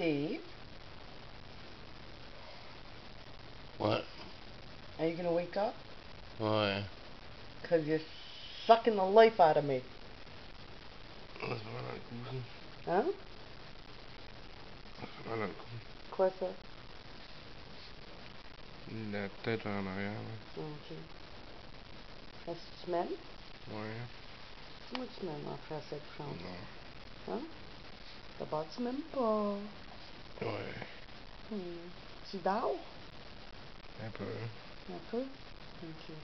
Steve. What? Are you gonna wake up? Why? Because you're sucking the life out of me. Was war ein Kuchen? Huh? Was war ein Kuchen? Quoi ça? La tête en arrière. Ok. Est-ce que tu m'aimes? Ouais. Moi, tu m'aimes en faire cette chance. Non. Hein? D'abord, tu m'aimes pas. Ouais. Tu dors? Un peu. Un peu? Ok.